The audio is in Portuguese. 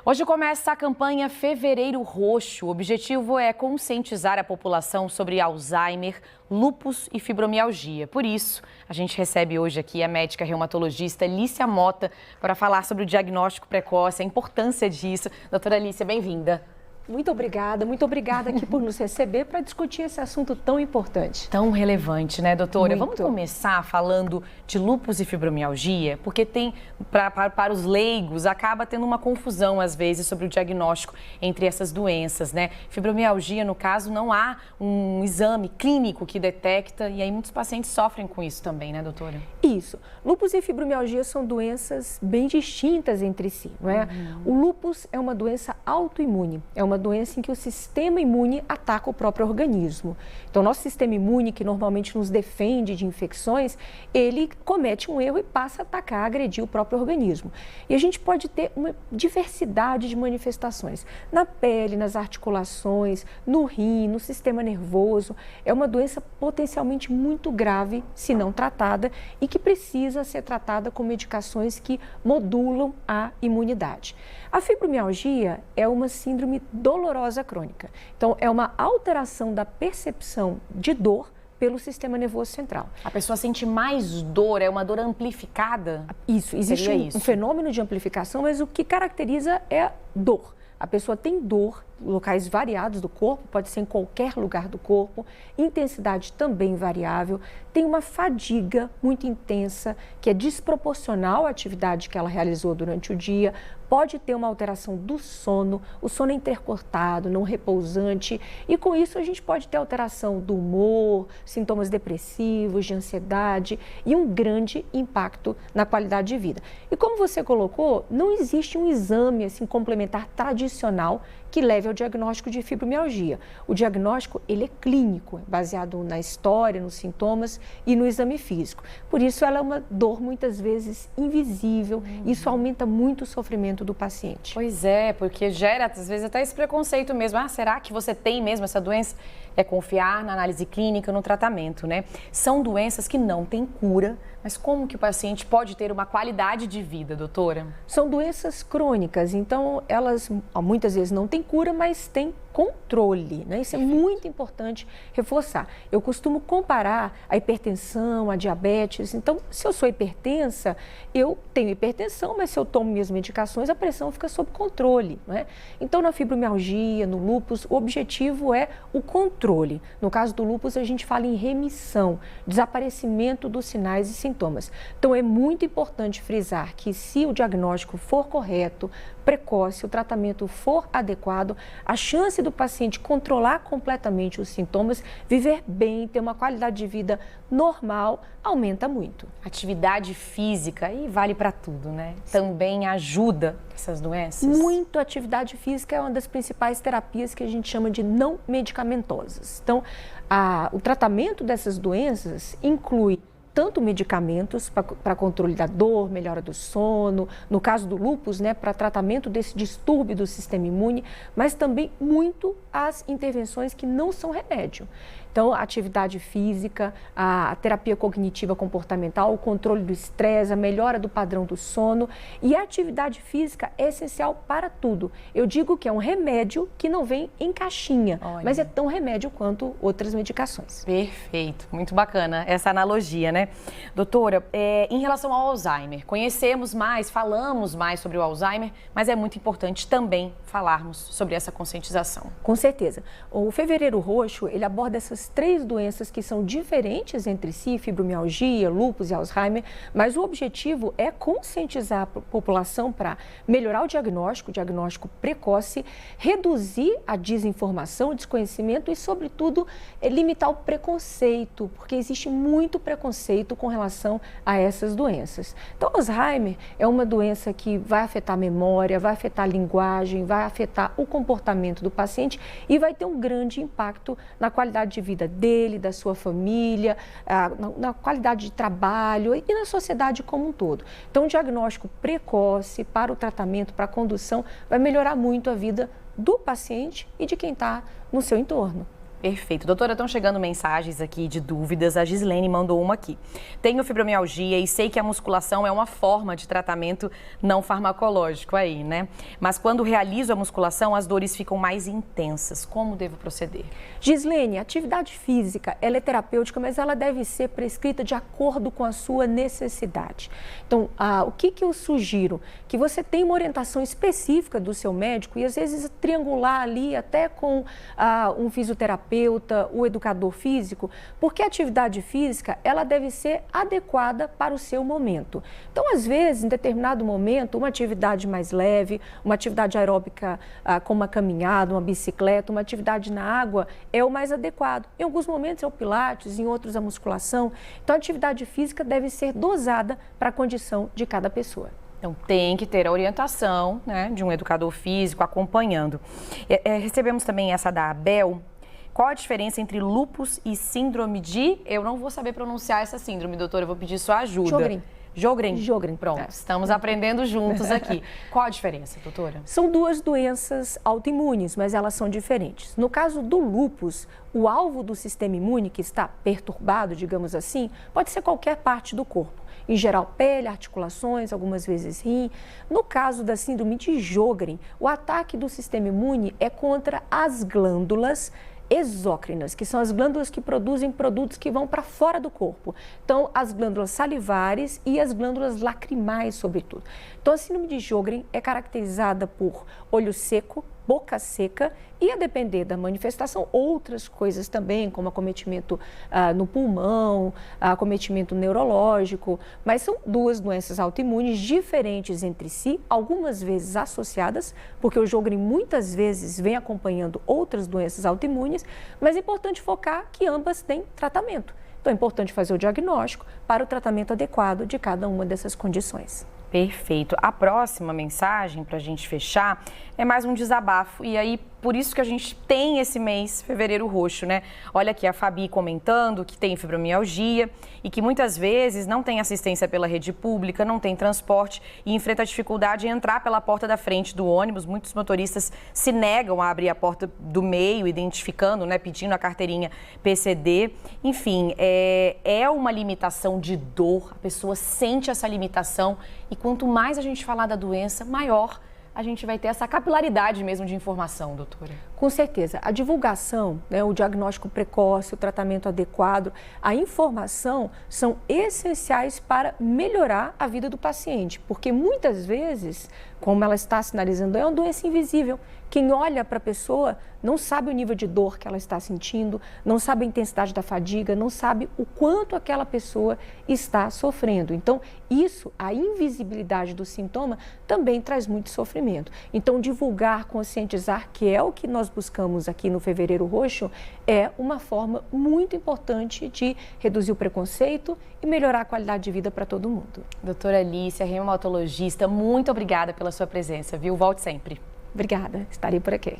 Hoje começa a campanha Fevereiro Roxo. O objetivo é conscientizar a população sobre Alzheimer, lúpus e fibromialgia. Por isso, a gente recebe hoje aqui a médica reumatologista Lícia Mota para falar sobre o diagnóstico precoce, a importância disso. Doutora Lícia, bem-vinda. Muito obrigada aqui por nos receber para discutir esse assunto tão importante. Tão relevante, né, doutora? Muito. Vamos começar falando de lúpus e fibromialgia, porque tem, para os leigos, acaba tendo uma confusão, às vezes, sobre o diagnóstico entre essas doenças, né? Fibromialgia, no caso, não há um exame clínico que detecta, e aí muitos pacientes sofrem com isso também, né, doutora? Isso. Lúpus e fibromialgia são doenças bem distintas entre si, não é? O lúpus é uma doença autoimune, é uma doença em que o sistema imune ataca o próprio organismo. Então, nosso sistema imune, que normalmente nos defende de infecções, ele comete um erro e passa a atacar, agredir o próprio organismo. E a gente pode ter uma diversidade de manifestações na pele, nas articulações, no rim, no sistema nervoso. É uma doença potencialmente muito grave, se não tratada, e que precisa ser tratada com medicações que modulam a imunidade. A fibromialgia é uma síndrome dolorosa crônica. Então, é uma alteração da percepção de dor pelo sistema nervoso central. A pessoa sente mais dor, é uma dor amplificada? Isso, existe um fenômeno de amplificação, mas o que caracteriza é dor. A pessoa tem dor em locais variados do corpo, pode ser em qualquer lugar do corpo, intensidade também variável, tem uma fadiga muito intensa, que é desproporcional à atividade que ela realizou durante o dia, pode ter uma alteração do sono, o sono é intercortado, não repousante, e com isso a gente pode ter alteração do humor, sintomas depressivos, de ansiedade e um grande impacto na qualidade de vida. E como você colocou, não existe um exame assim, complementar tradicional que leve ao diagnóstico de fibromialgia. O diagnóstico, ele é clínico, baseado na história, nos sintomas e no exame físico. Por isso, ela é uma dor muitas vezes invisível, isso aumenta muito o sofrimento do paciente. Pois é, porque gera às vezes até esse preconceito mesmo. Ah, será que você tem mesmo essa doença? É confiar na análise clínica, no tratamento, né? São doenças que não têm cura, mas como que o paciente pode ter uma qualidade de vida, doutora? São doenças crônicas, então elas muitas vezes não têm cura, mas têm controle, né? Isso é muito importante reforçar. Eu costumo comparar a hipertensão, a diabetes. Então, se eu sou hipertensa, eu tenho hipertensão, mas se eu tomo minhas medicações, a pressão fica sob controle, né? Então, na fibromialgia, no lúpus, o objetivo é o controle. No caso do lúpus, a gente fala em remissão, desaparecimento dos sinais e sintomas. Então, é muito importante frisar que se o diagnóstico for correto, precoce, o tratamento for adequado, a chance do paciente controlar completamente os sintomas, viver bem, ter uma qualidade de vida normal, aumenta muito. Atividade física, e vale para tudo, né? Também ajuda essas doenças? Muito. Atividade física é uma das principais terapias que a gente chama de não medicamentosas. Então, o tratamento dessas doenças inclui tanto medicamentos para controle da dor, melhora do sono, no caso do lúpus, né, para tratamento desse distúrbio do sistema imune, mas também muito as intervenções que não são remédio. Então, a atividade física, a terapia cognitiva comportamental, o controle do estresse, a melhora do padrão do sono, e a atividade física é essencial para tudo. Eu digo que é um remédio que não vem em caixinha, mas é tão remédio quanto outras medicações. Perfeito, muito bacana essa analogia, né? Doutora, em relação ao Alzheimer, conhecemos mais, falamos mais sobre o Alzheimer, mas é muito importante também falarmos sobre essa conscientização. Com certeza. O Fevereiro Roxo, ele aborda essas três doenças que são diferentes entre si, fibromialgia, lúpus e Alzheimer, mas o objetivo é conscientizar a população para melhorar o diagnóstico precoce, reduzir a desinformação, o desconhecimento e, sobretudo, limitar o preconceito, porque existe muito preconceito com relação a essas doenças. Então, Alzheimer é uma doença que vai afetar a memória, vai afetar a linguagem, vai afetar o comportamento do paciente e vai ter um grande impacto na qualidade de vida dele, da sua família, na qualidade de trabalho e na sociedade como um todo. Então, o diagnóstico precoce para o tratamento, para a condução, vai melhorar muito a vida do paciente e de quem está no seu entorno. Perfeito. Doutora, estão chegando mensagens aqui de dúvidas. A Gislene mandou uma aqui. Tenho fibromialgia e sei que a musculação é uma forma de tratamento não farmacológico aí, né? Mas quando realizo a musculação, as dores ficam mais intensas. Como devo proceder? Gislene, atividade física, ela é terapêutica, mas ela deve ser prescrita de acordo com a sua necessidade. Então, o que eu sugiro? Que você tenha uma orientação específica do seu médico e às vezes triangular ali até com um fisioterapeuta, o educador físico, porque a atividade física, ela deve ser adequada para o seu momento. Então, às vezes, em determinado momento, uma atividade mais leve, uma atividade aeróbica como uma caminhada, uma bicicleta, uma atividade na água é o mais adequado. Em alguns momentos é o pilates, em outros a musculação. Então, a atividade física deve ser dosada para a condição de cada pessoa. Então, tem que ter a orientação, né, de um educador físico acompanhando. Recebemos também essa da Abel. Qual a diferença entre lúpus e síndrome de... Eu não vou saber pronunciar essa síndrome, doutora, eu vou pedir sua ajuda. Sjögren. Pronto, estamos aprendendo juntos aqui. Qual a diferença, doutora? São duas doenças autoimunes, mas elas são diferentes. No caso do lúpus, o alvo do sistema imune que está perturbado, digamos assim, pode ser qualquer parte do corpo. Em geral, pele, articulações, algumas vezes rim. No caso da síndrome de Sjögren, o ataque do sistema imune é contra as glândulas exócrinas, que são as glândulas que produzem produtos que vão para fora do corpo. Então, as glândulas salivares e as glândulas lacrimais, sobretudo. Então, a síndrome de Sjögren é caracterizada por olho seco, boca seca e, a depender da manifestação, outras coisas também, como acometimento no pulmão, acometimento neurológico, mas são duas doenças autoimunes diferentes entre si, algumas vezes associadas, porque o Sjögren muitas vezes vem acompanhando outras doenças autoimunes, mas é importante focar que ambas têm tratamento. Então, é importante fazer o diagnóstico para o tratamento adequado de cada uma dessas condições. Perfeito. A próxima mensagem, para a gente fechar, é mais um desabafo. E aí, por isso que a gente tem esse mês, Fevereiro Roxo, né? Olha aqui a Fabi comentando que tem fibromialgia e que muitas vezes não tem assistência pela rede pública, não tem transporte e enfrenta a dificuldade em entrar pela porta da frente do ônibus. Muitos motoristas se negam a abrir a porta do meio, identificando, né? Pedindo a carteirinha PCD. Enfim, é uma limitação de dor, a pessoa sente essa limitação e quanto mais a gente falar da doença, maior a gente vai ter essa capilaridade mesmo de informação, doutora. Com certeza. A divulgação, né, o diagnóstico precoce, o tratamento adequado, a informação são essenciais para melhorar a vida do paciente, porque muitas vezes, como ela está sinalizando, é uma doença invisível. Quem olha para a pessoa não sabe o nível de dor que ela está sentindo, não sabe a intensidade da fadiga, não sabe o quanto aquela pessoa está sofrendo. Então, isso, a invisibilidade do sintoma, também traz muito sofrimento. Então, divulgar, conscientizar, que é o que nós buscamos aqui no Fevereiro Roxo, é uma forma muito importante de reduzir o preconceito e melhorar a qualidade de vida para todo mundo. Doutora Alícia, reumatologista, muito obrigada pela sua presença, viu? Volte sempre. Obrigada, estarei por aqui.